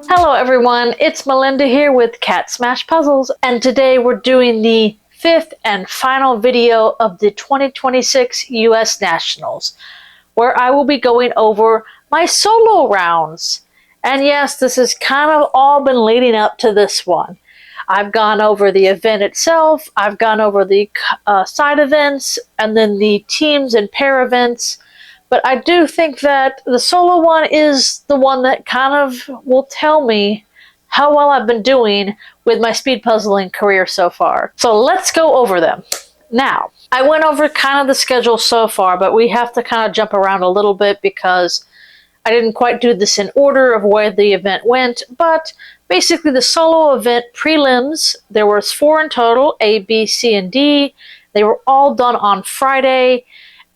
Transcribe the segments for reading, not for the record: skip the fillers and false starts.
Hello everyone, it's Melinda here with CatSmashPuzzles, and today we're doing the 5th and final video of the 2026 US Nationals, where I will be going over my solo rounds. And yes, this has kind of all been leading up to this one. I've gone over the event itself, I've gone over the side events, and then the teams and pair events. But I do think that the solo one is the one that kind of will tell me how well I've been doing with my speed puzzling career so far. So let's go over them. Now, I went over kind of the schedule so far, but we have to kind of jump around a little bit because I didn't quite do this in order of where the event went. But basically the solo event prelims, there was 4 in total, A, B, C, and D. They were all done on Friday.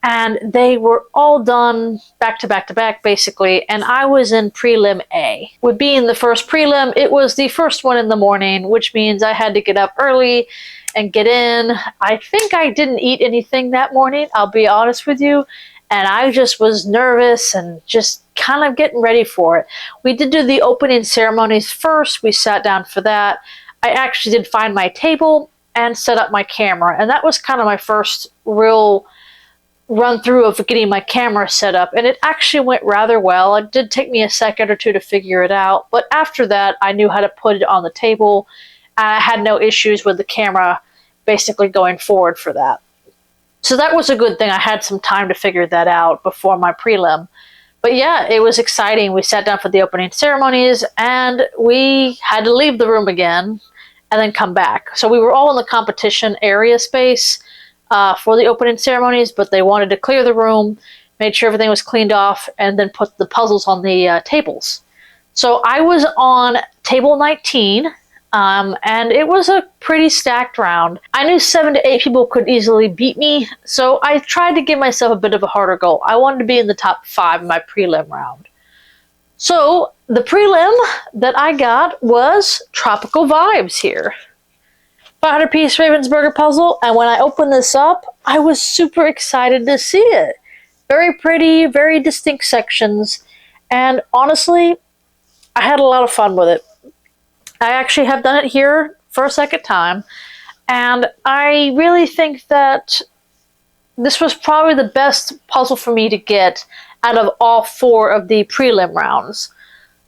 And they were all done back to back to back, basically, and I was in prelim A. With being the first prelim, it was the first one in the morning, which means I had to get up early and get in. I think I didn't eat anything that morning, I'll be honest with you, and I just was nervous and just kind of getting ready for it. We did do the opening ceremonies first. We sat down for that. I actually did find my table and set up my camera, and that was kind of my first real run through of getting my camera set up, and it actually went rather well. It did take me a second or two to figure it out, but after that I knew how to put it on the table, and I had no issues with the camera basically going forward for that. So that was a good thing. I had some time to figure that out before my prelim. But yeah, it was exciting. We sat down for the opening ceremonies and we had to leave the room again and then come back. So we were all in the competition area space for the opening ceremonies, but they wanted to clear the room, made sure everything was cleaned off, and then put the puzzles on the tables. So I was on table 19, and it was a pretty stacked round. I knew 7 to 8 people could easily beat me, so I tried to give myself a bit of a harder goal. I wanted to be in the top 5 in my prelim round. So the prelim that I got was Tropical Vibes here. 500-piece Ravensburger puzzle, and when I opened this up, I was super excited to see it. Very pretty, very distinct sections, and honestly, I had a lot of fun with it. I actually have done it here for a second time, and I really think that this was probably the best puzzle for me to get out of all 4 of the prelim rounds.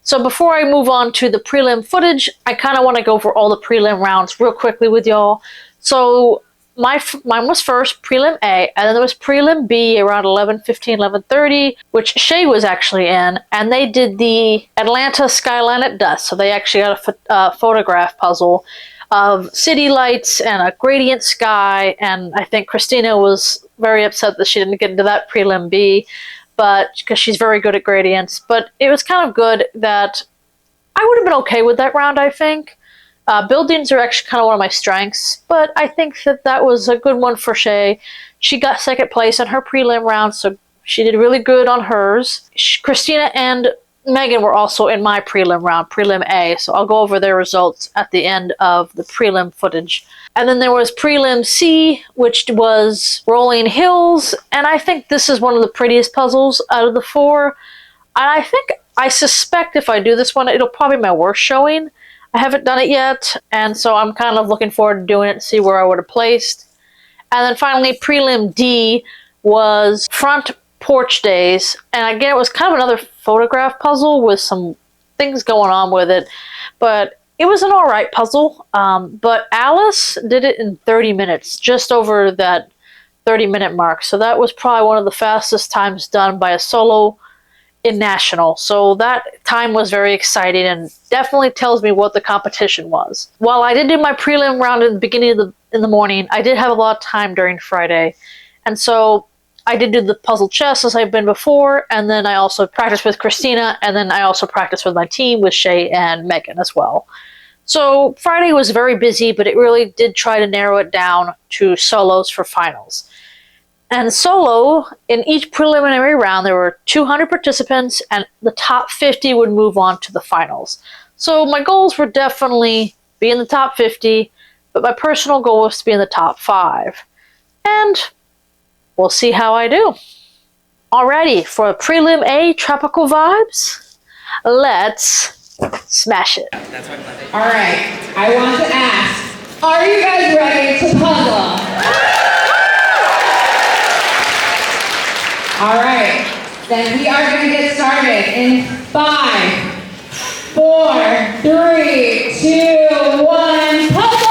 So before I move on to the prelim footage, I kind of want to go over all the prelim rounds real quickly with y'all. So mine was first, prelim A, and then there was prelim B around 11:15, 11:30, which Shay was actually in, and they did the Atlanta skyline at dusk. So they actually got a photograph puzzle of city lights and a gradient sky, and I think Christina was very upset that she didn't get into that prelim B, but because she's very good at gradients. But it was kind of good that I would have been okay with that round, I think. Buildings are actually kind of one of my strengths, but I think that that was a good one for Shay. She got second place in her prelim round, so she did really good on hers. Christina and Megan were also in my prelim round, prelim A, so I'll go over their results at the end of the prelim footage. And then there was prelim C, which was Rolling Hills, and I think this is one of the prettiest puzzles out of the 4. And I suspect if I do this one, it'll probably be my worst showing. I haven't done it yet, and so I'm kind of looking forward to doing it to see where I would have placed. And then finally, prelim D was Front Porch Days, and again, it was kind of another photograph puzzle with some things going on with it, but it was an alright puzzle. But Alice did it in 30 minutes, just over that 30-minute mark, so that was probably one of the fastest times done by a solo in National. So that time was very exciting and definitely tells me what the competition was. While I did do my prelim round in the beginning of in the morning, I did have a lot of time during Friday, and so I did do the puzzle chess as I've been before, and then I also practiced with Christina, and then I also practiced with my team with Shay and Megan as well. So Friday was very busy, but it really did try to narrow it down to solos for finals. And solo, in each preliminary round, there were 200 participants, and the top 50 would move on to the finals. So my goals were definitely be in the top 50, but my personal goal was to be in the top 5. And we'll see how I do. Alrighty, for prelim A, tropical vibes, let's smash it. All right, I want to ask, are you guys ready to puzzle? All right, then we are going to get started in 5, 4, 3, 2, 1, puzzle!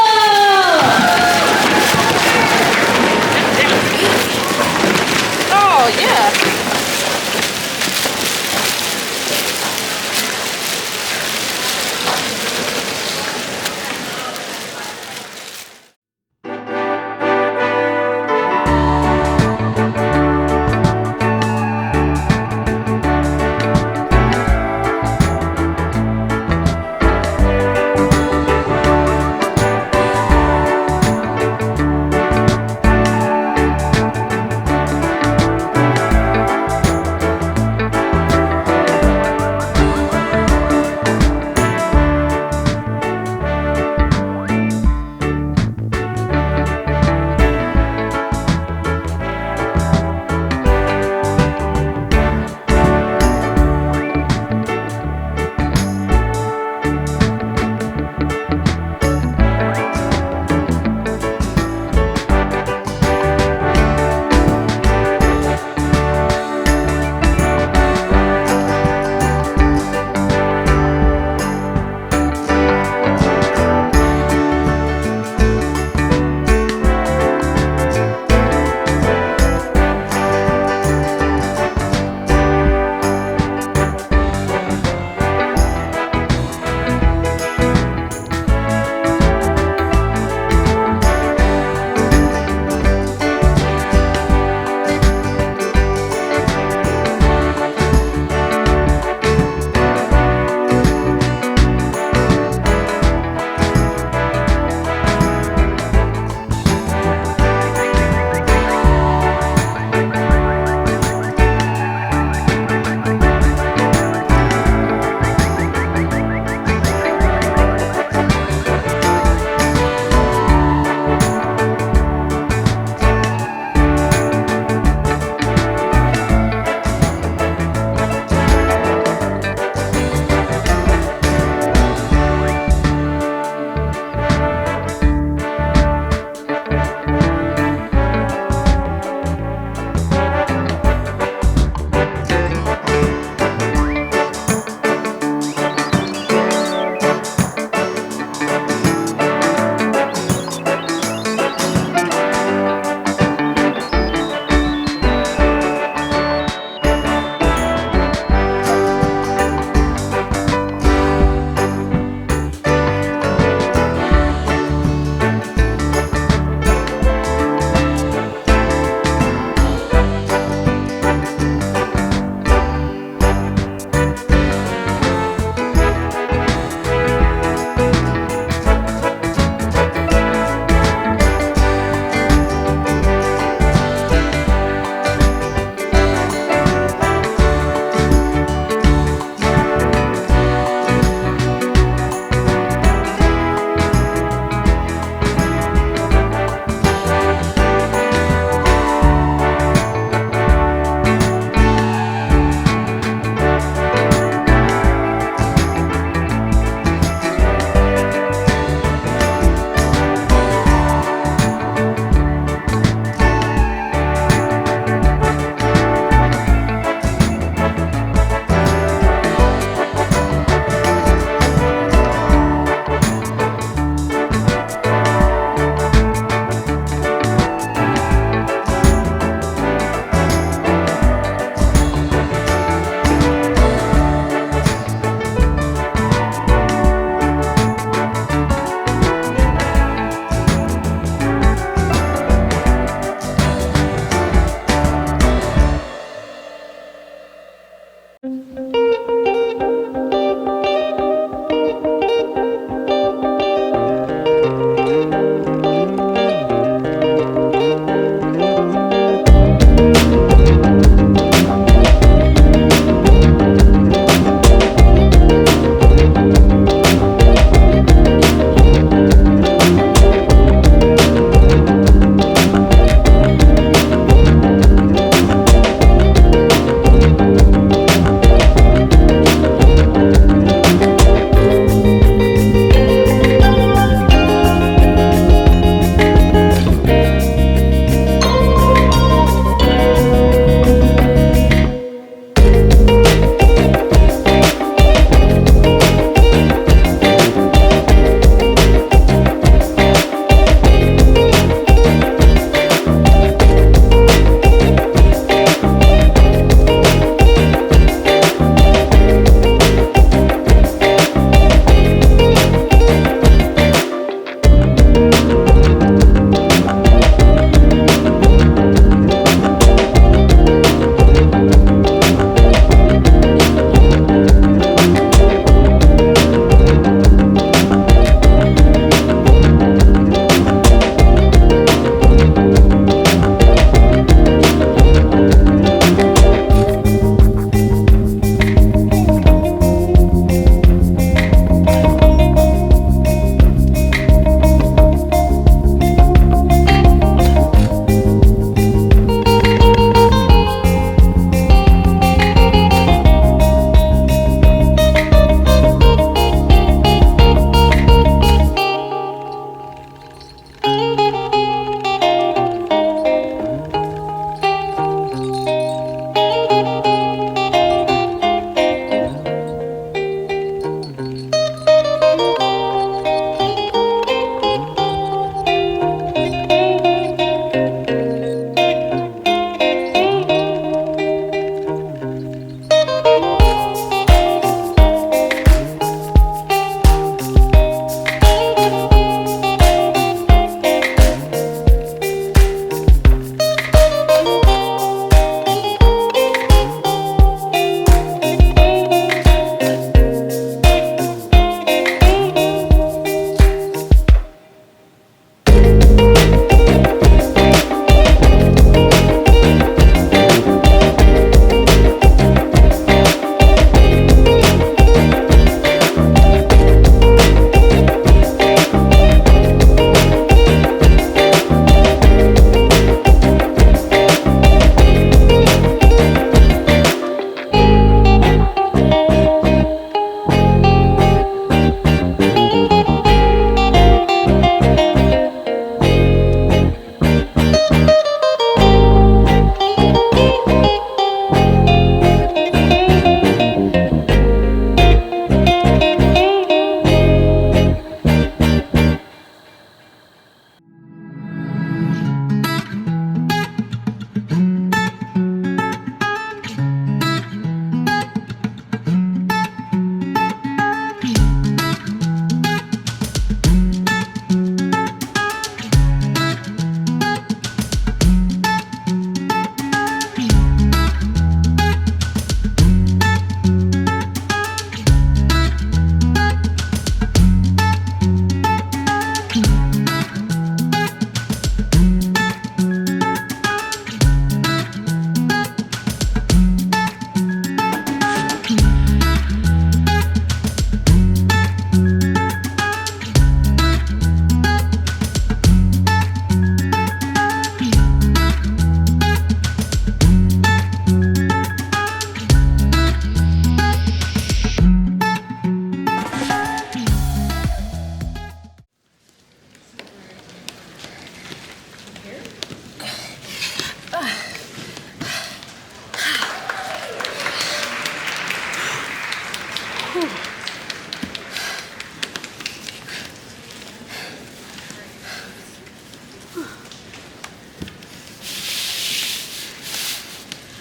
Oh, yeah.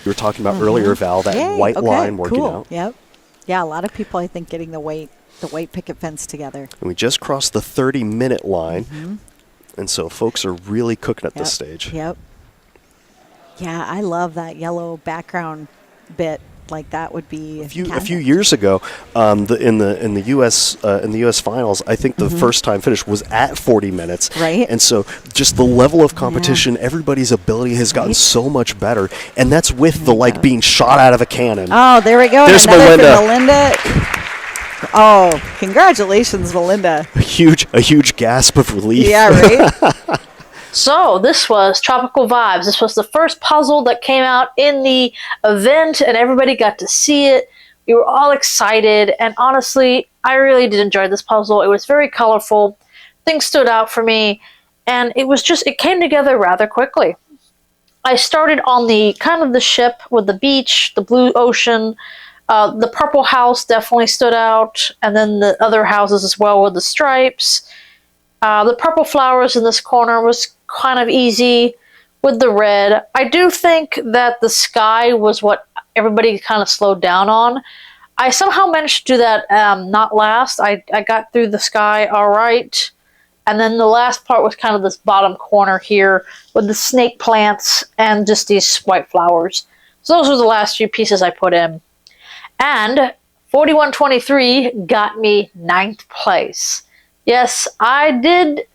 were talking about earlier, Val, that Yay, white okay, line working cool. out. Yep. Yeah, a lot of people, I think, getting the white picket fence together. And we just crossed the 30-minute line, and so folks are really cooking at this stage. Yep. Yeah, I love that yellow background bit. Like that would be A few years ago, in the U.S. finals, I think the first time finish was at 40 minutes. Right. And so just the level of competition, everybody's ability has gotten so much better, and that's with the being shot out of a cannon. Oh, there we go. There's Another for Melinda. Oh, congratulations, Melinda. A huge gasp of relief. Yeah, right? So this was Tropical Vibes. This was the first puzzle that came out in the event, and everybody got to see it. We were all excited, and honestly, I really did enjoy this puzzle. It was very colorful. Things stood out for me, and it came together rather quickly. I started on the kind of the ship with the beach, the blue ocean. The purple house definitely stood out, and then the other houses as well with the stripes. The purple flowers in this corner was kind of easy with the red. I do think that the sky was what everybody kind of slowed down on. I somehow managed to do that not last. I got through the sky all right. And then the last part was kind of this bottom corner here with the snake plants and just these white flowers. So those were the last few pieces I put in. And 4123 got me 9th place. Yes, I did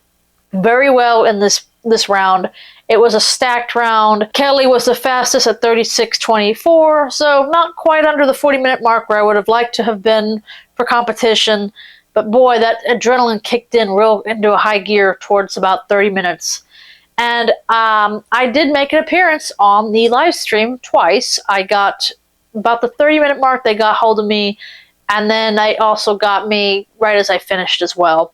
very well in this round. It was a stacked round. Kelly was the fastest at 36:24, so not quite under the 40-minute mark where I would have liked to have been for competition. But boy, that adrenaline kicked in real into a high gear towards about 30 minutes. And I did make an appearance on the live stream twice. I got about the 30-minute mark, they got hold of me, and then they also got me right as I finished as well.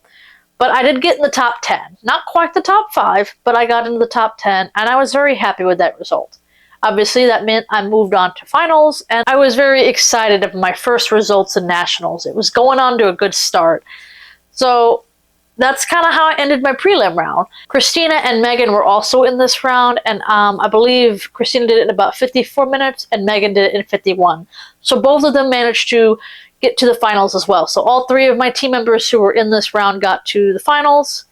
But I did get in the top 10. Not quite the top 5, but I got into the top 10, and I was very happy with that result. Obviously, that meant I moved on to finals, and I was very excited of my first results in nationals. It was going on to a good start. So that's kind of how I ended my prelim round. Christina and Megan were also in this round, and I believe Christina did it in about 54 minutes, and Megan did it in 51. So both of them managed to get to the finals as well. So all 3 of my team members who were in this round got to the finals.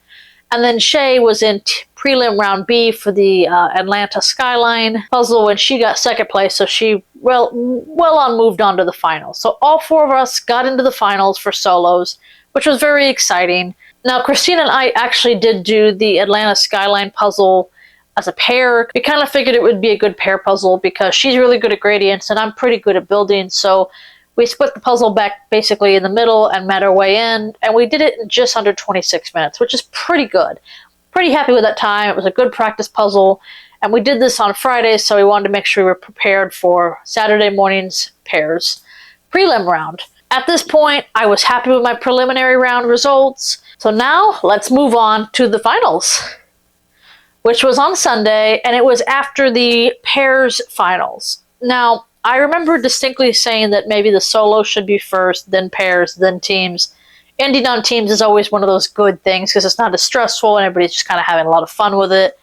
And then Shay was in prelim round B for the Atlanta Skyline puzzle, and she got 2nd place, so she well moved on to the finals. So all 4 of us got into the finals for solos, which was very exciting. Now, Christina and I actually did do the Atlanta Skyline puzzle as a pair. We kind of figured it would be a good pair puzzle because she's really good at gradients and I'm pretty good at building, so we split the puzzle back basically in the middle and met our way in, and we did it in just under 26 minutes, which is pretty good. Pretty happy with that time. It was a good practice puzzle, and we did this on Friday, so we wanted to make sure we were prepared for Saturday morning's pairs prelim round. At this point, I was happy with my preliminary round results, so now let's move on to the finals, which was on Sunday, and it was after the pairs finals. Now, I remember distinctly saying that maybe the solo should be first, then pairs, then teams. Ending on teams is always one of those good things because it's not as stressful and everybody's just kind of having a lot of fun with it.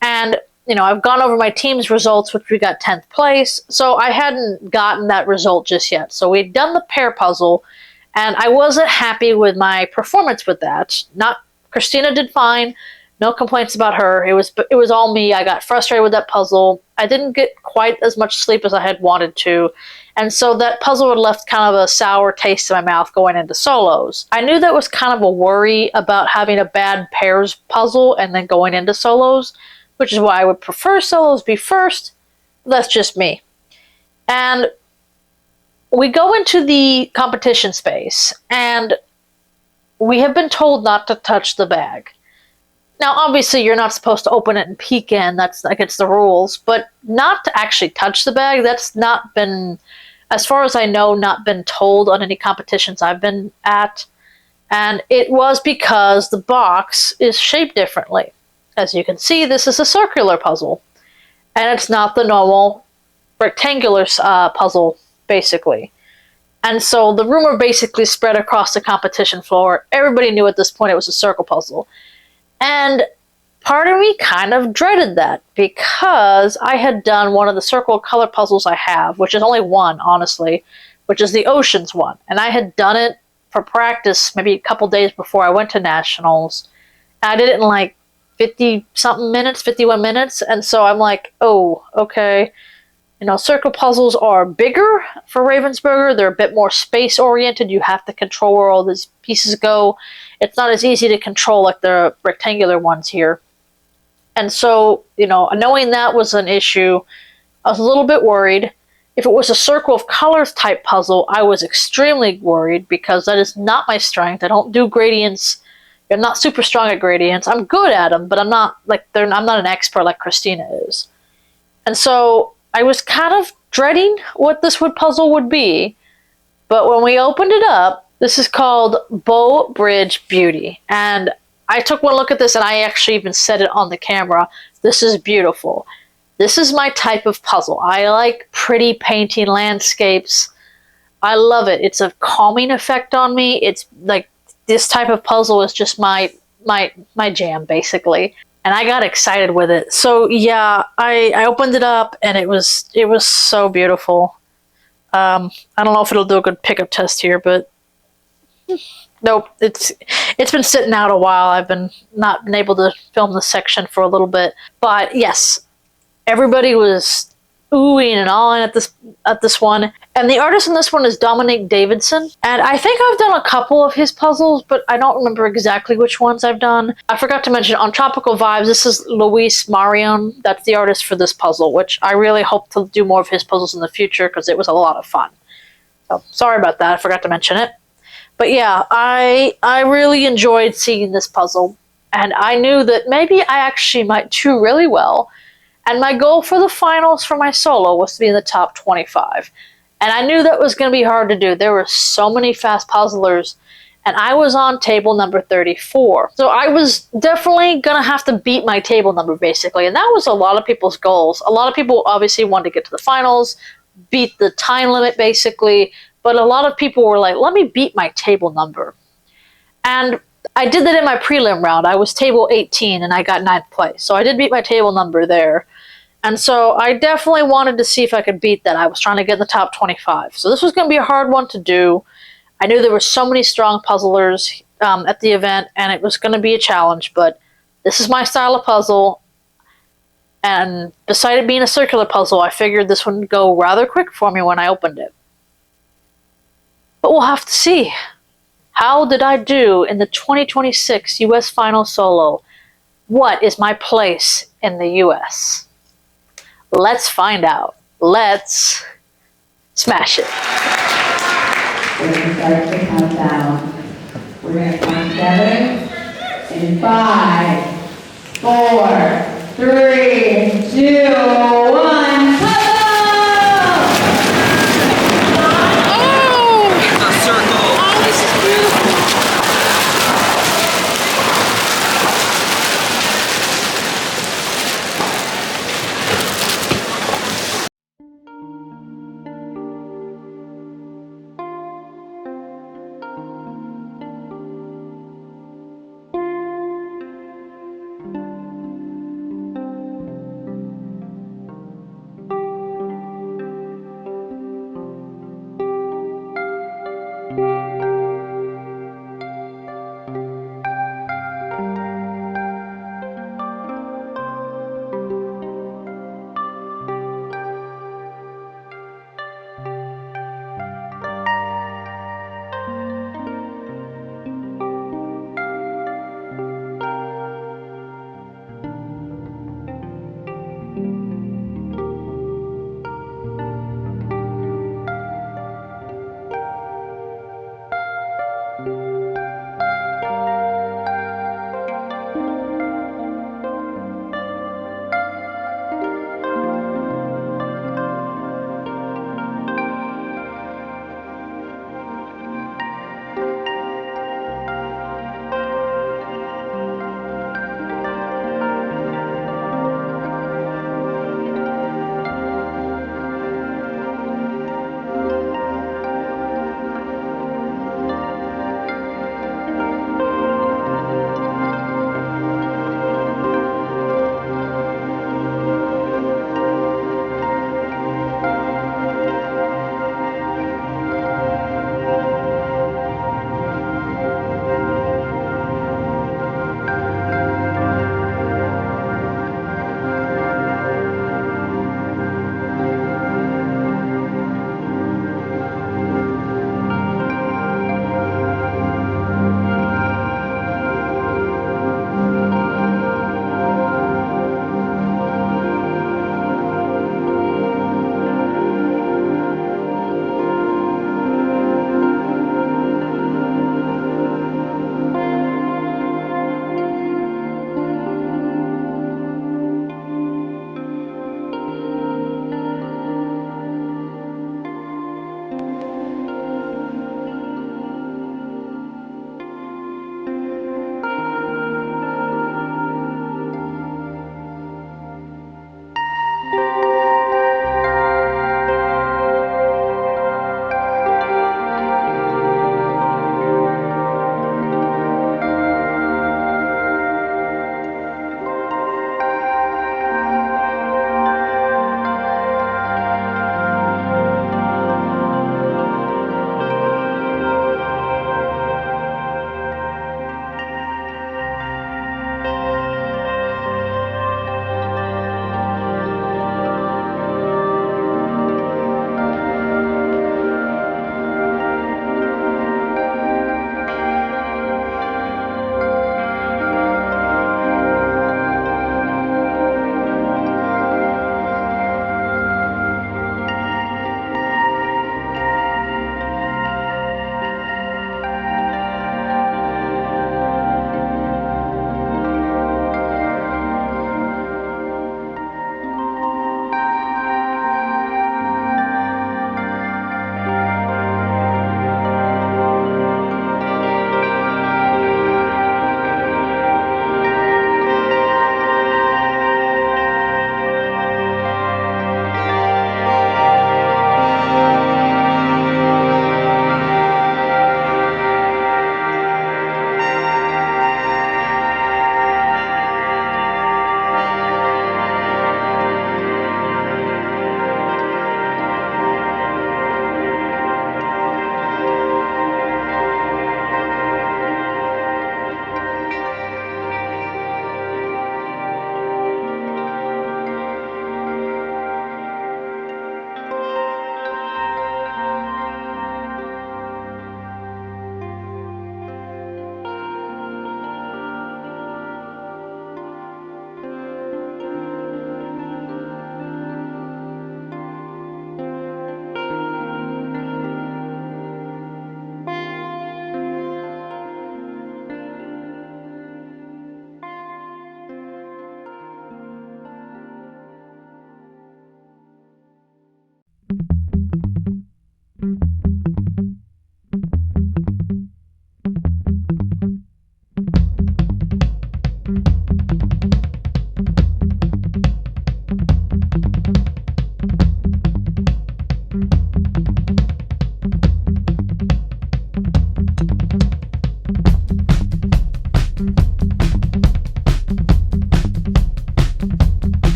And, you know, I've gone over my team's results, which we got 10th place, so I hadn't gotten that result just yet. So we'd done the pair puzzle, and I wasn't happy with my performance with that. Christina did fine. No complaints about her. It was all me. I got frustrated with that puzzle. I didn't get quite as much sleep as I had wanted to. And so that puzzle had left kind of a sour taste in my mouth going into solos. I knew that was kind of a worry about having a bad pairs puzzle and then going into solos, which is why I would prefer solos be first. That's just me. And we go into the competition space, and we have been told not to touch the bag. Now, obviously, you're not supposed to open it and peek in. That's against the rules. But not to actually touch the bag, that's not been, as far as I know, not been told on any competitions I've been at. And it was because the box is shaped differently. As you can see, this is a circular puzzle. And it's not the normal rectangular puzzle, basically. And so the rumor basically spread across the competition floor. Everybody knew at this point it was a circle puzzle. And part of me kind of dreaded that because I had done one of the circle color puzzles I have, which is only one, honestly, which is the oceans one. And I had done it for practice maybe a couple days before I went to nationals. I did it in like 50 something minutes, 51 minutes. And so I'm like, oh, okay. You know, circle puzzles are bigger for Ravensburger. They're a bit more space oriented. You have to control where all these pieces go. It's not as easy to control like the rectangular ones here. And so, you know, knowing that was an issue, I was a little bit worried. If it was a circle of colors type puzzle, I was extremely worried because that is not my strength. I don't do gradients. I'm not super strong at gradients. I'm good at them, but I'm not an expert like Christina is. And so I was kind of dreading what this puzzle would be. But when we opened it up, this is called Bow Bridge Beauty. And I took one look at this and I actually even said it on the camera. This is beautiful. This is my type of puzzle. I like pretty painting landscapes. I love it. It's a calming effect on me. It's like this type of puzzle is just my jam, basically. And I got excited with it. So yeah, I opened it up and it was so beautiful. I don't know if it'll do a good pickup test here, but nope, it's been sitting out a while. I've not been able to film this section for a little bit. But yes, everybody was oohing and awing at this one. And the artist in this one is Dominic Davidson. And I think I've done a couple of his puzzles, but I don't remember exactly which ones I've done. I forgot to mention on Tropical Vibes, this is Luis Marion. That's the artist for this puzzle, which I really hope to do more of his puzzles in the future because it was a lot of fun. So sorry about that. I forgot to mention it. But yeah, I really enjoyed seeing this puzzle. And I knew that maybe I actually might do really well. And my goal for the finals for my solo was to be in the top 25. And I knew that was going to be hard to do. There were so many fast puzzlers, and I was on table number 34. So I was definitely going to have to beat my table number, basically. And that was a lot of people's goals. A lot of people obviously wanted to get to the finals, beat the time limit, basically. But a lot of people were like, let me beat my table number. And I did that in my prelim round. I was table 18 and I got 9th place. So I did beat my table number there. And so I definitely wanted to see if I could beat that. I was trying to get in the top 25. So this was going to be a hard one to do. I knew there were so many strong puzzlers at the event, and it was going to be a challenge. But this is my style of puzzle. And besides it being a circular puzzle, I figured this would go rather quick for me when I opened it. But we'll have to see. How did I do in the 2026 US Final Solo? What is my place in the US? Let's find out. Let's smash it. We're going to start the countdown. We're going to count together in 5, 4, 3, 2, 1.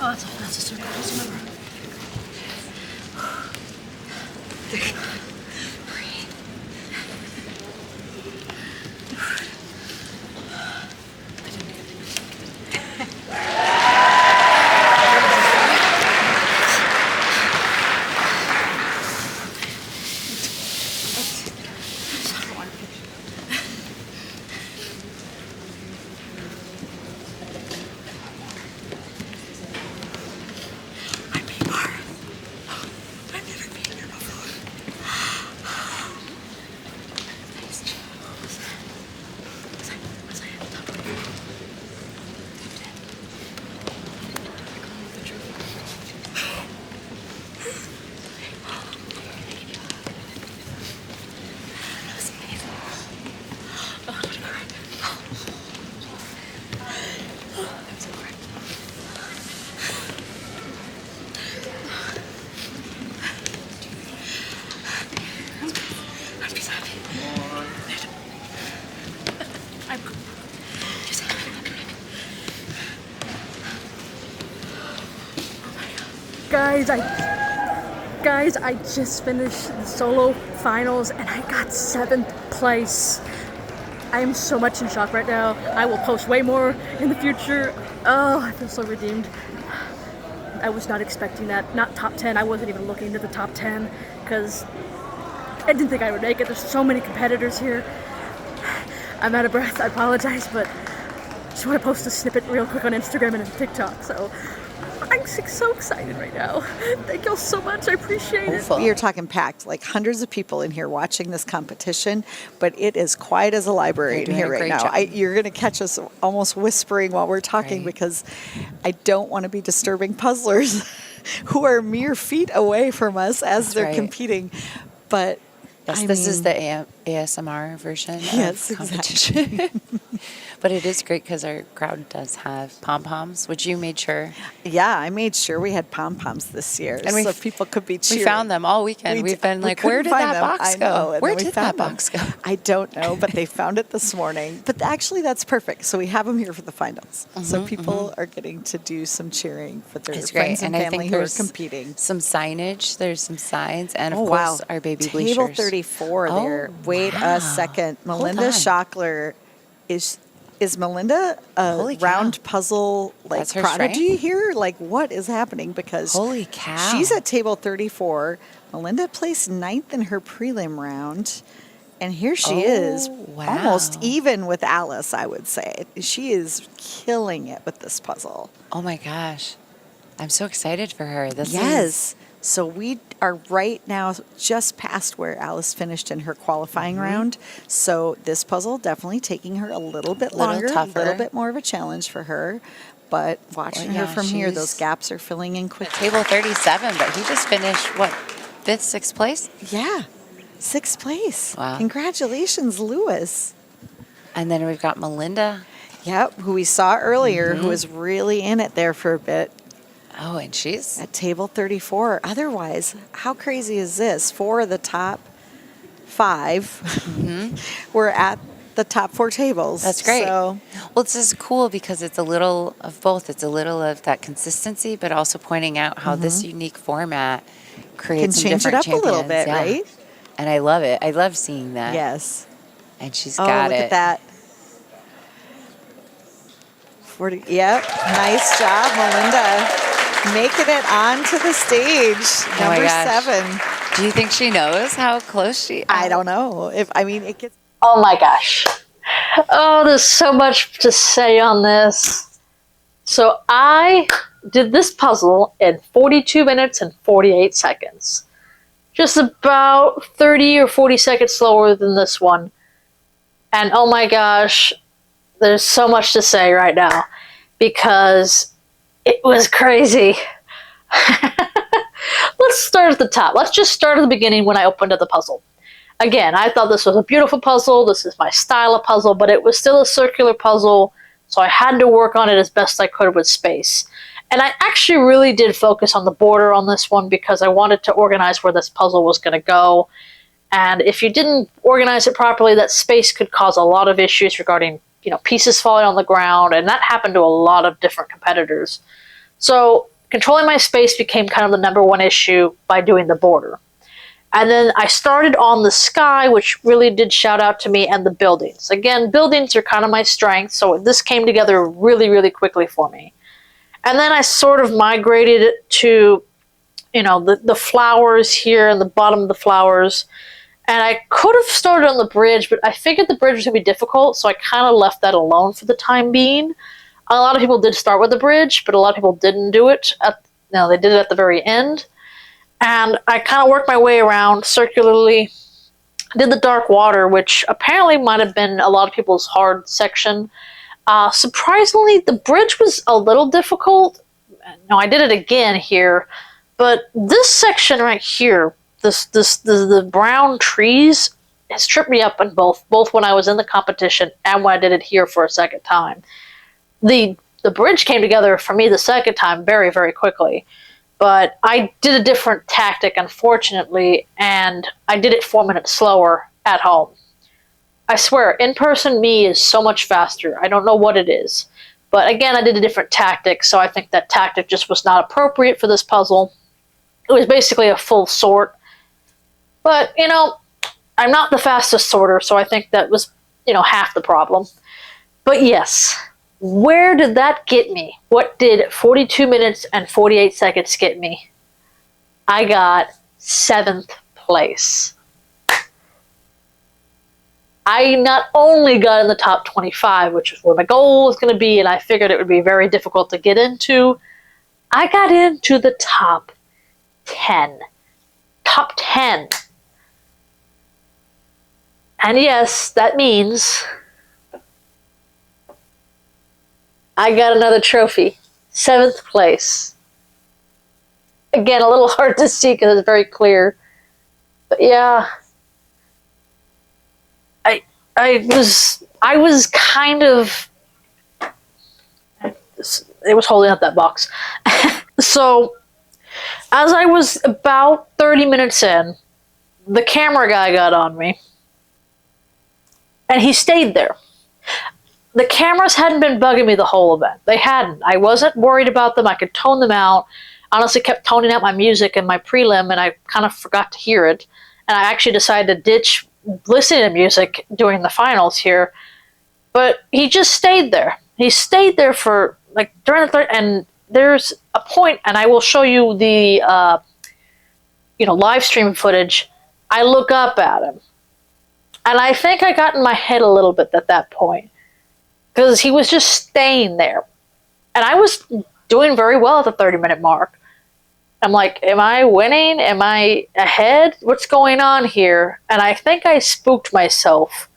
Oh, that's a circle. Just remember. Guys, I just finished the solo finals and I got 7th place. I am so much in shock right now. I will post way more in the future. Oh, I feel so redeemed. I was not expecting that. Not top 10. I wasn't even looking at the top 10 because I didn't think I would make it. There's so many competitors here. I'm out of breath. I apologize, but I just want to post a snippet real quick on Instagram and TikTok. So I'm so excited right now. Thank y'all so much. I appreciate it. You're talking packed, like hundreds of people in here watching this competition, but it is quiet as a library in here right now. You're going to catch us almost whispering while we're talking because I don't want to be disturbing puzzlers who are mere feet away from us as they're competing. But yes, this is the ASMR version of competition. Exactly. But it is great because our crowd does have pom-poms, which you made sure. Yeah, I made sure we had pom-poms this year And so people could be cheering. We found them all weekend. We've been like, where did that box go? Where did that box go? I don't know, but they found it this morning. But actually, that's perfect. So we have them here for the finals. So people are getting to do some cheering for their friends and family who are competing. Some signage. There's some signs. And, of course, our baby bleachers. Table 34 there. Wait a second. Melinda Schockler is Melinda a round puzzle prodigy here? Like, what is happening? Because holy cow, she's at table 34. Melinda placed 9th in her prelim round, and here she is, almost even with Alice. I would say she is killing it with this puzzle. Oh my gosh, I'm so excited for her. So we are right now just past where Alice finished in her qualifying round. So this puzzle definitely taking her a little bit longer, a little bit more of a challenge for her. But watching her from here, those gaps are filling in quickly. Table 37, but he just finished, what, 5th, 6th place? Yeah, 6th place. Wow. Congratulations, Lewis. And then we've got Melinda. Yep, who we saw earlier, who was really in it there for a bit. Oh, and she's at table 34. Otherwise, how crazy is this? 4 of the top 5 were at the top 4 tables. That's great. So, well, this is cool because it's a little of both. It's a little of that consistency, but also pointing out how this unique format creates can change it up a little bit, right? And I love it. I love seeing that. Yes. And she's got it. Oh, look at that. 40. Yep. Nice job, Melinda. Making it onto the stage. Number 7. Do you think she knows how close she is? I don't know. It gets. Oh my gosh. Oh, there's so much to say on this. So I did this puzzle in 42 minutes and 48 seconds. Just about 30 or 40 seconds slower than this one. And oh my gosh, there's so much to say right now because it was crazy. Let's start at the top. Let's just start at the beginning when I opened up the puzzle. Again, I thought this was a beautiful puzzle. This is my style of puzzle, but it was still a circular puzzle, so I had to work on it as best I could with space. And I actually really did focus on the border on this one because I wanted to organize where this puzzle was going to go. And if you didn't organize it properly, that space could cause a lot of issues regarding, pieces falling on the ground, and that happened to a lot of different competitors. So controlling my space became kind of the number one issue by doing the border. And then I started on the sky, which really did shout out to me, and the buildings. Again, buildings are kind of my strength, so this came together really, really quickly for me. And then I sort of migrated to, you know, the flowers here and the bottom of the flowers. And I could have started on the bridge, but I figured the bridge was going to be difficult, so I kind of left that alone for the time being. A lot of people did start with the bridge, but a lot of people didn't do it. They did it at the very end. And I kind of worked my way around circularly. Did the dark water, which apparently might have been a lot of people's hard section. Surprisingly, the bridge was a little difficult. No, I did it again here. But this section right here, the brown trees, has tripped me up in both when I was in the competition and when I did it here for a second time. The bridge came together for me the second time very, very quickly. But I did a different tactic, unfortunately, and I did it 4 minutes slower at home. I swear, in-person me is so much faster. I don't know what it is. But again, I did a different tactic, so I think that tactic just was not appropriate for this puzzle. It was basically a full sort. But, you know, I'm not the fastest sorter, so I think that was, you know, half the problem. But yes, where did that get me? What did 42 minutes and 48 seconds get me? I got 7th place. I not only got in the top 25, which is where my goal was going to be, and I figured it would be very difficult to get into, I got into the top 10. Top 10. And yes, that means I got another trophy. 7th place. Again, a little hard to see because it's very clear. But yeah. I was kind of... It was holding up that box. So, as I was about 30 minutes in, the camera guy got on me. And he stayed there. The cameras hadn't been bugging me the whole event. They hadn't. I wasn't worried about them. I could tone them out. I honestly kept toning out my music and my prelim, and I kind of forgot to hear it. And I actually decided to ditch listening to music during the finals here. But he just stayed there. He stayed there for, like, during the third, and there's a point, and I will show you the, live stream footage. I look up at him. And I think I got in my head a little bit at that point. Because he was just staying there. And I was doing very well at the 30-minute mark. I'm like, am I winning? Am I ahead? What's going on here? And I think I spooked myself.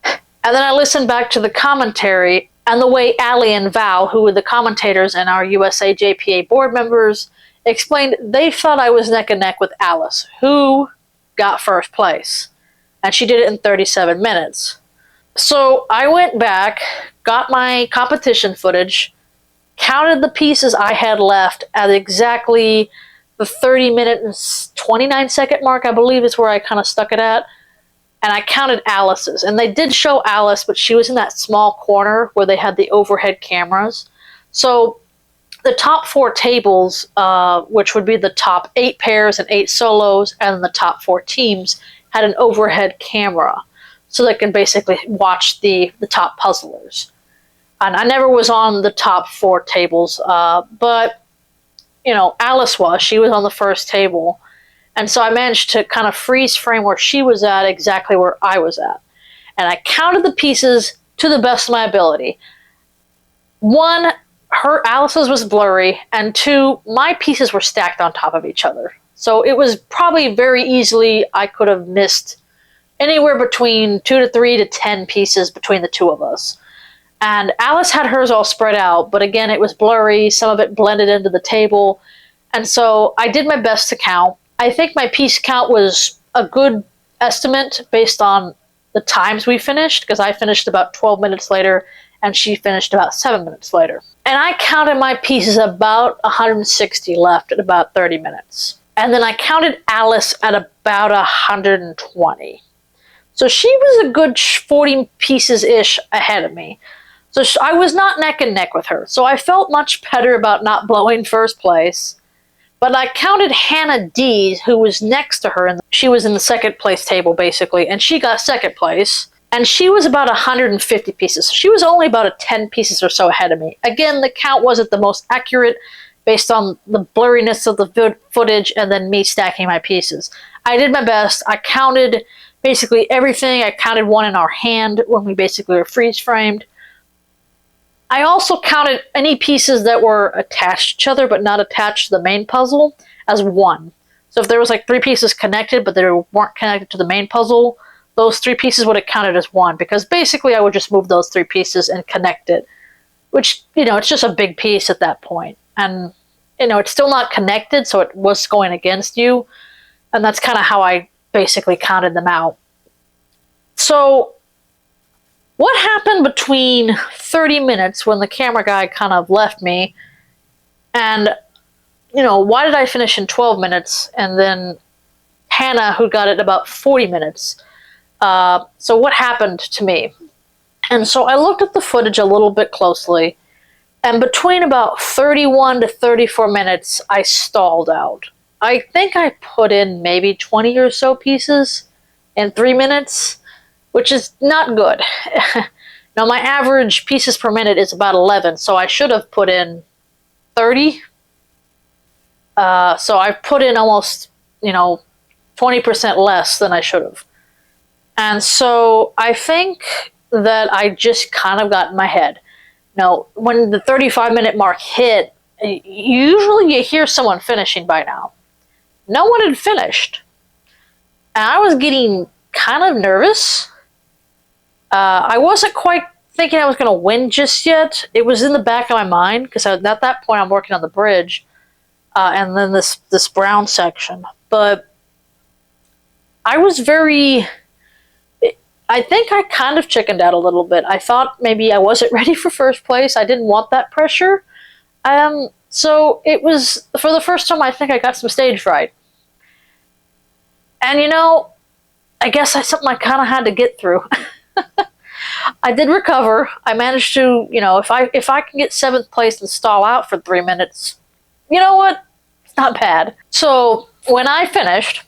And then I listened back to the commentary, and the way Ali and Val, who were the commentators and our USA JPA board members, explained they thought I was neck and neck with Alice, who got first place. And she did it in 37 minutes. So I went back, got my competition footage, counted the pieces I had left at exactly the 30-minute and 29-second mark, I believe is where I kind of stuck it at. And I counted Alice's. And they did show Alice, but she was in that small corner where they had the overhead cameras. So the top 4 tables, which would be the top 8 pairs and 8 solos, and the top 4 teams, had an overhead camera. So they can basically watch the top puzzlers. And I never was on the top 4 tables, but, you know, Alice was. She was on the first table. And so I managed to kind of freeze frame where she was at exactly where I was at. And I counted the pieces to the best of my ability. 1, Alice's was blurry, and 2, my pieces were stacked on top of each other. So it was probably very easily I could have missed anywhere between 2 to 3 to 10 pieces between the two of us. And Alice had hers all spread out, but again, it was blurry. Some of it blended into the table. And so I did my best to count. I think my piece count was a good estimate based on the times we finished, because I finished about 12 minutes later and she finished about 7 minutes later. And I counted my pieces about 160 left at about 30 minutes. And then I counted Alice at about 120. So she was a good 40 pieces-ish ahead of me. So I was not neck and neck with her. So I felt much better about not blowing first place. But I counted Hannah D, who was next to her, and she was in the second place table, basically, and she got second place. And she was about 150 pieces. So she was only about 10 pieces or so ahead of me. Again, the count wasn't the most accurate based on the blurriness of the footage and then me stacking my pieces. I did my best. I counted basically everything. I counted one in our hand when we basically were freeze framed. I also counted any pieces that were attached to each other but not attached to the main puzzle as one. So if there was like 3 pieces connected but they weren't connected to the main puzzle, those 3 pieces would have counted as one, because basically I would just move those 3 pieces and connect it, which, it's just a big piece at that point. And, it's still not connected, so it was going against you. And that's kind of how I basically counted them out. So what happened between 30 minutes when the camera guy kind of left me and, why did I finish in 12 minutes and then Hannah, who got it about 40 minutes? So what happened to me? And so I looked at the footage a little bit closely, and between about 31 to 34 minutes, I stalled out. I think I put in maybe 20 or so pieces in 3 minutes, which is not good. Now, my average pieces per minute is about 11, so I should have put in 30. So I put in almost, 20% less than I should have. And so I think that I just kind of got in my head. Now, when the 35-minute mark hit, usually you hear someone finishing by now. No one had finished. And I was getting kind of nervous. I wasn't quite thinking I was going to win just yet. It was in the back of my mind, because at that point I'm working on the bridge and then this brown section. But I was I think I kind of chickened out a little bit. I thought maybe I wasn't ready for first place. I didn't want that pressure. So it was, for the first time, I think I got some stage fright. And I guess that's something I kind of had to get through. I did recover. I managed to, if I can get 7th place and stall out for 3 minutes, you know what? It's not bad. So when I finished,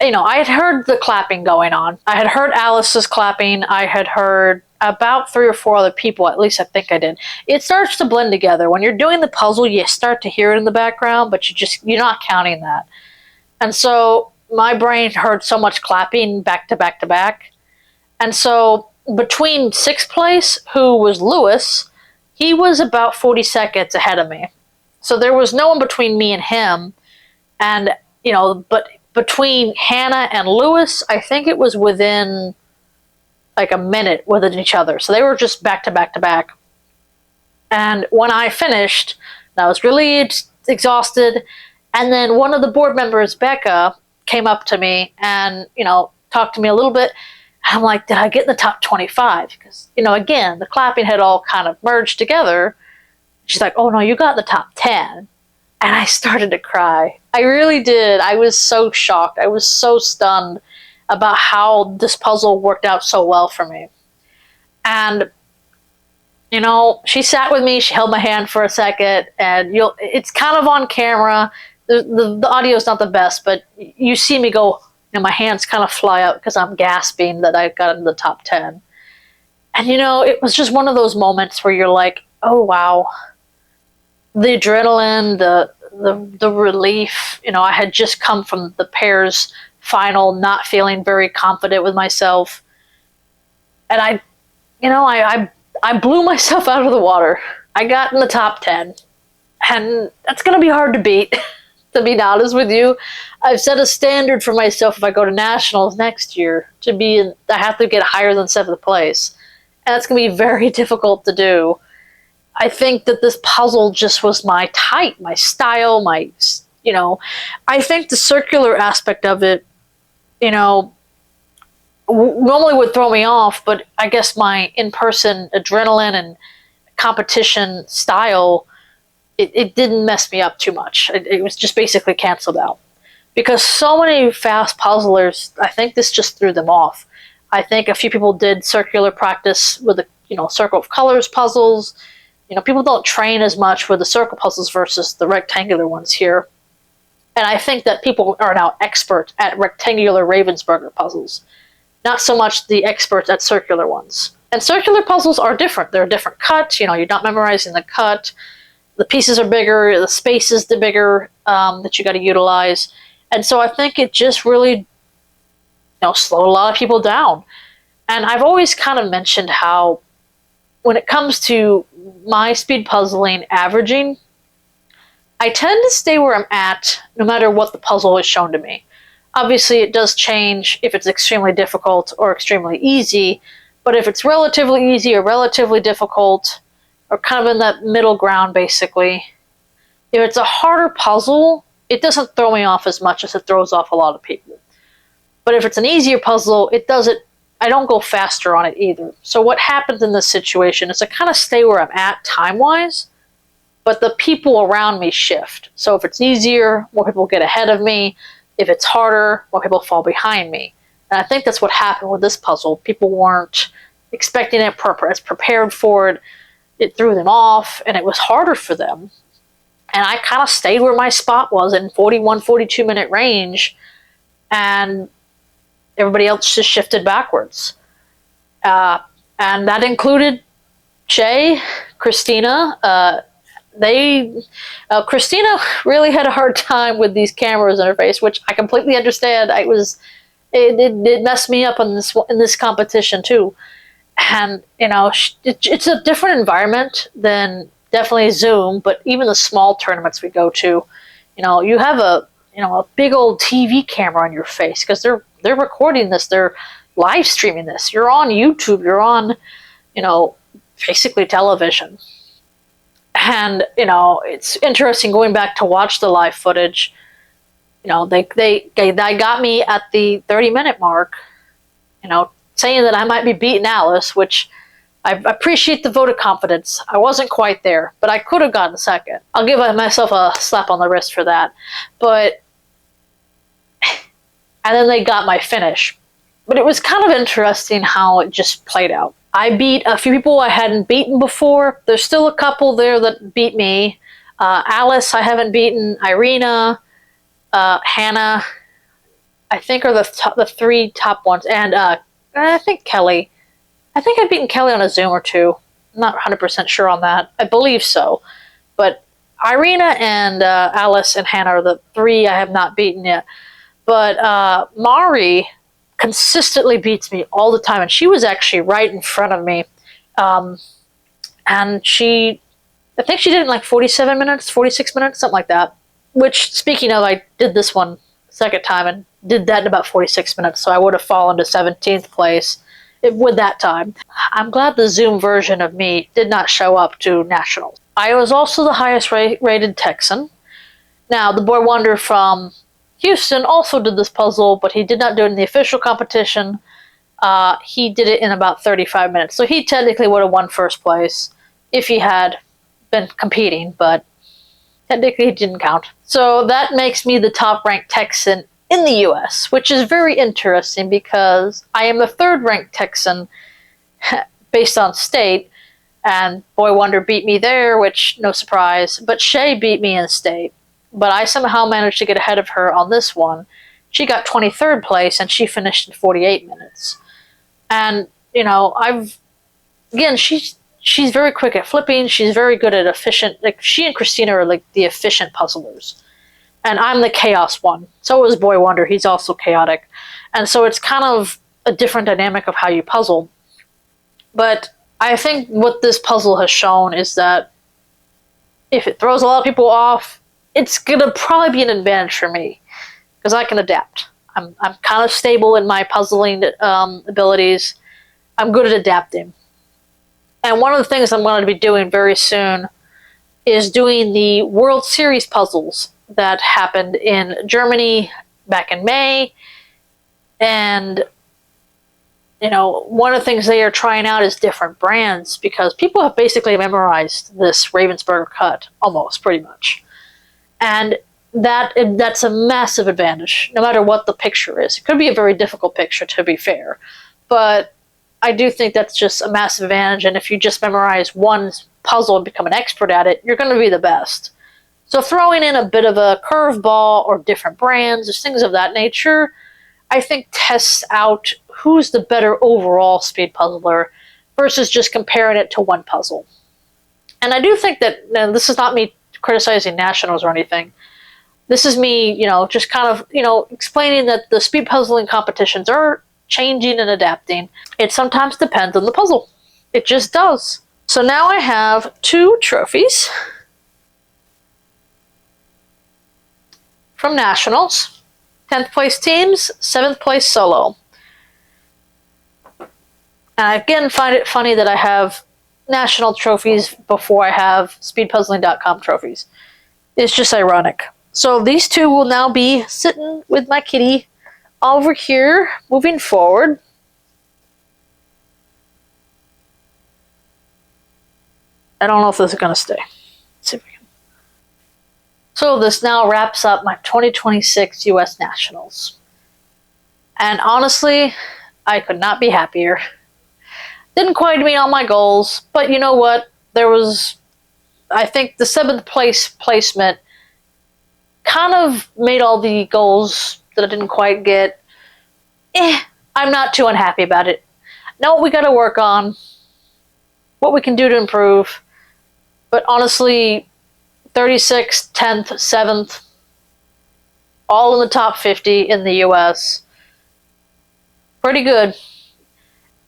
I had heard the clapping going on. I had heard Alice's clapping. I had heard about 3 or 4 other people, at least I think I did. It starts to blend together. When you're doing the puzzle, you start to hear it in the background, but you're not counting that. And so my brain heard so much clapping back to back to back. And so between 6th place, who was Lewis, he was about 40 seconds ahead of me. So there was no one between me and him. And, but between Hannah and Lewis, I think it was within like a minute within each other. So they were just back to back to back. And when I finished, I was really exhausted. And then one of the board members, Becca, came up to me and, talked to me a little bit. And I'm like, did I get in the top 25? Because, again, the clapping had all kind of merged together. She's like, oh no, you got in the top 10. And I started to cry. I really did. I was so shocked. I was so stunned about how this puzzle worked out so well for me. And, she sat with me. She held my hand for a second. And it's kind of on camera. The audio's not the best, but you see me go, my hands kind of fly out because I'm gasping that I got into the top 10. And, it was just one of those moments where you're like, oh, wow. The adrenaline, the relief, I had just come from the pairs final, not feeling very confident with myself. And I blew myself out of the water. I got in the top 10. And that's going to be hard to beat, to be honest with you. I've set a standard for myself if I go to nationals next year I have to get higher than 7th place. And that's going to be very difficult to do. I think that this puzzle just was my type, my style, I think the circular aspect of it, normally would throw me off, but I guess my in-person adrenaline and competition style, it didn't mess me up too much. It was just basically canceled out. Because so many fast puzzlers, I think this just threw them off. I think a few people did circular practice with circle of colors puzzles. People don't train as much with the circle puzzles versus the rectangular ones here. And I think that people are now expert at rectangular Ravensburger puzzles, not so much the experts at circular ones. And circular puzzles are different. They're a different cut. You're not memorizing the cut. The pieces are bigger. The space is the bigger that you got to utilize. And so I think it just really slowed a lot of people down. And I've always kind of mentioned how when it comes to my speed puzzling averaging, I tend to stay where I'm at no matter what the puzzle is shown to me. Obviously, it does change if it's extremely difficult or extremely easy, but if it's relatively easy or relatively difficult, or kind of in that middle ground, basically, if it's a harder puzzle, it doesn't throw me off as much as it throws off a lot of people. But if it's an easier puzzle, I don't go faster on it either. So what happens in this situation is I kind of stay where I'm at time-wise, but the people around me shift. So if it's easier, more people get ahead of me. If it's harder, more people fall behind me. And I think that's what happened with this puzzle. People weren't expecting it, as prepared for it. It threw them off, and it was harder for them. And I kind of stayed where my spot was in 41, 42-minute range, and everybody else just shifted backwards. And that included Shay, Christina. Christina really had a hard time with these cameras in her face, which I completely understand. It messed me up in this competition too. And it's a different environment than definitely Zoom, but even the small tournaments we go to, you have a big old TV camera on your face because they're recording this, they're live streaming this. You're on YouTube, you're on, basically television. And, it's interesting going back to watch the live footage. They got me at the 30-minute mark, saying that I might be beating Alice, which I appreciate the vote of confidence. I wasn't quite there, but I could have gotten second. I'll give myself a slap on the wrist for that. And then they got my finish. But it was kind of interesting how it just played out. I beat a few people I hadn't beaten before. There's still a couple there that beat me. Alice I haven't beaten. Irina, Hannah, I think are the three top ones. And I think Kelly. I think I've beaten Kelly on a Zoom or two. I'm not 100% sure on that. I believe so. But Irina and Alice and Hannah are the three I have not beaten yet. But Mari consistently beats me all the time, and she was actually right in front of me. And I think she did it in like 47 minutes, 46 minutes, something like that. Which, speaking of, I did this one second time and did that in about 46 minutes, so I would have fallen to 17th place with that time. I'm glad the Zoom version of me did not show up to Nationals. I was also the highest rated Texan. Now, the boy wonder from Houston also did this puzzle, but he did not do it in the official competition. He did it in about 35 minutes. So he technically would have won first place if he had been competing, but technically it didn't count. So that makes me the top-ranked Texan in the US, which is very interesting because I am the third-ranked Texan based on state, and Boy Wonder beat me there, which, no surprise, but Shay beat me in state. But I somehow managed to get ahead of her on this one. She got 23rd place, and she finished in 48 minutes. And, she's very quick at flipping. She's very good at efficient, like, she and Christina are like the efficient puzzlers. And I'm the chaos one. So is Boy Wonder. He's also chaotic. And so it's kind of a different dynamic of how you puzzle. But I think what this puzzle has shown is that if it throws a lot of people off, it's going to probably be an advantage for me because I can adapt. I'm kind of stable in my puzzling abilities. I'm good at adapting. And one of the things I'm going to be doing very soon is doing the World Series puzzles that happened in Germany back in May. And, one of the things they are trying out is different brands because people have basically memorized this Ravensburger cut, almost, pretty much. And that's a massive advantage, no matter what the picture is. It could be a very difficult picture, to be fair. But I do think that's just a massive advantage, and if you just memorize one puzzle and become an expert at it, you're going to be the best. So throwing in a bit of a curveball or different brands, or things of that nature, I think tests out who's the better overall speed puzzler versus just comparing it to one puzzle. And I do think that, and this is not me criticizing nationals or anything, this is me, just kind of, explaining that the speed puzzling competitions are changing and adapting. It sometimes depends on the puzzle. It just does. So now I have 2 trophies from nationals. 10th place teams, 7th place solo. And I again find it funny that I have national trophies before I have speedpuzzling.com trophies. It's just ironic. So these 2 will now be sitting with my kitty over here, moving forward. I don't know if this is going to stay. Let's see if we can. So this now wraps up my 2026 U.S. Nationals. And honestly, I could not be happier. Didn't quite meet all my goals, but you know what? I think the 7th place placement kind of made all the goals that I didn't quite get. I'm not too unhappy about it. Know what we got to work on, what we can do to improve. But honestly, 36th, 10th, 7th, all in the top 50 in the US. Pretty good.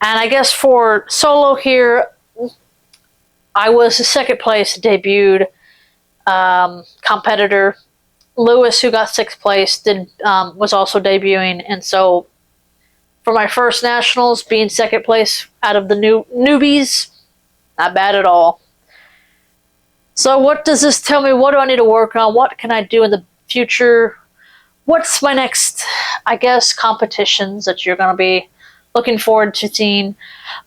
And I guess for solo here, I was the 2nd place debuted competitor. Lewis, who got 6th place, was also debuting, and so for my first nationals, being 2nd place out of the newbies, not bad at all. So what does this tell me? What do I need to work on? What can I do in the future? What's my next, I guess, competitions that you're going to be looking forward to seeing?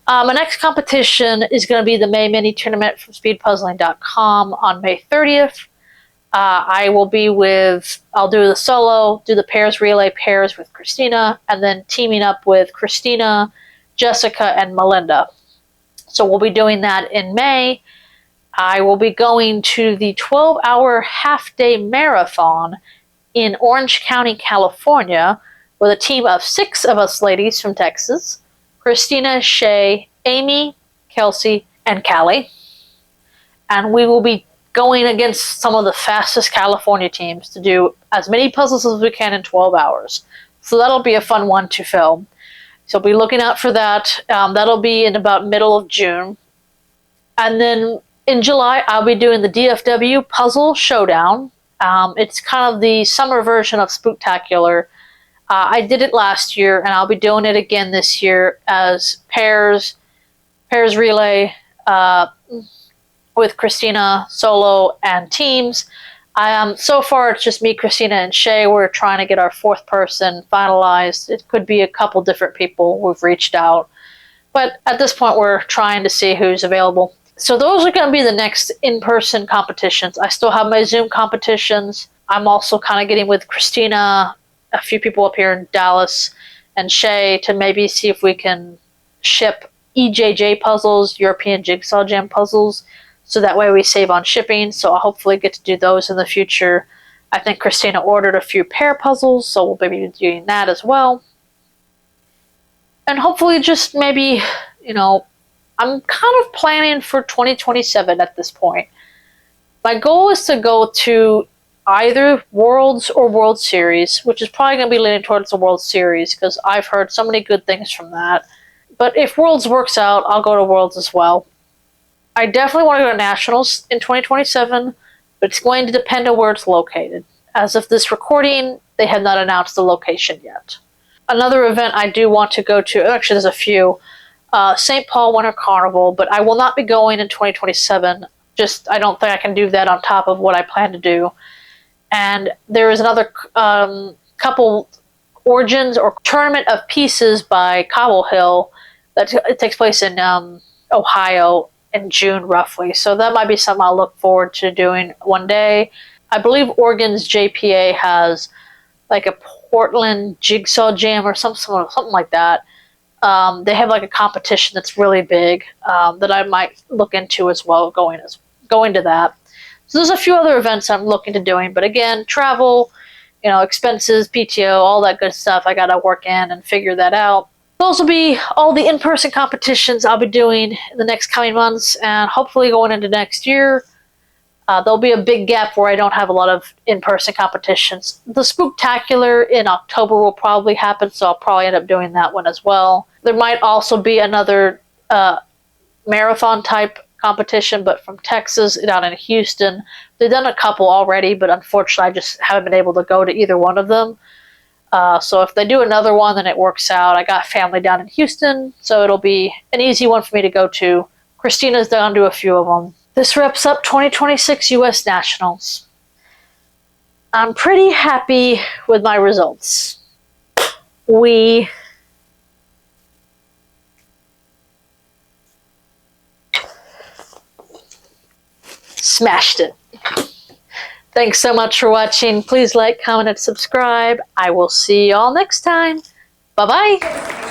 My next competition is going to be the May Mini Tournament from SpeedPuzzling.com on May 30th. I'll do the solo, do the pairs relay pairs with Christina, and then teaming up with Christina, Jessica, and Melinda. So we'll be doing that in May. I will be going to the 12-hour half-day marathon in Orange County, California, with a team of 6 of us ladies from Texas: Christina, Shay, Amy, Kelsey, and Callie. And we will be going against some of the fastest California teams to do as many puzzles as we can in 12 hours. So that'll be a fun one to film. So be looking out for that. That'll be in about middle of June. And then in July, I'll be doing the DFW Puzzle Showdown. It's kind of the summer version of Spooktacular. I did it last year, and I'll be doing it again this year as pairs relay, with Christina, solo, and teams. So far, it's just me, Christina, and Shay. We're trying to get our 4th person finalized. It could be a couple different people we've reached out. But at this point, we're trying to see who's available. So those are going to be the next in-person competitions. I still have my Zoom competitions. I'm also kind of getting with Christina, a few people up here in Dallas, and Shay to maybe see if we can ship EJJ puzzles, European Jigsaw Jam puzzles, so that way we save on shipping. So I'll hopefully get to do those in the future. I think Christina ordered a few pair puzzles, so we'll maybe be doing that as well. And hopefully just maybe, I'm kind of planning for 2027 at this point. My goal is to go to either Worlds or World Series, which is probably going to be leaning towards the World Series because I've heard so many good things from that. But if Worlds works out, I'll go to Worlds as well. I definitely want to go to Nationals in 2027, but it's going to depend on where it's located. As of this recording, they have not announced the location yet. Another event I do want to go to, actually there's a few, St. Paul Winter Carnival, but I will not be going in 2027. I don't think I can do that on top of what I plan to do. And there is another couple Origins or Tournament of Pieces by Cobble Hill that it takes place in Ohio in June roughly. So that might be something I'll look forward to doing one day. I believe Oregon's JPA has like a Portland Jigsaw Jam or something like that. They have like a competition that's really big that I might look into as well, going to that. So there's a few other events I'm looking to doing, but again, travel, expenses, PTO, all that good stuff, I gotta work in and figure that out. Those will be all the in-person competitions I'll be doing in the next coming months, and hopefully going into next year. There'll be a big gap where I don't have a lot of in-person competitions. The Spooktacular in October will probably happen, so I'll probably end up doing that one as well. There might also be another marathon type competition, but from Texas, down in Houston. They've done a couple already, but unfortunately I just haven't been able to go to either one of them. So if they do another one, then it works out. I got family down in Houston, so it'll be an easy one for me to go to. Christina's down to a few of them. This wraps up 2026 U.S. Nationals. I'm pretty happy with my results. We smashed it. Thanks so much for watching. Please like, comment, and subscribe. I will see you all next time. Bye-bye.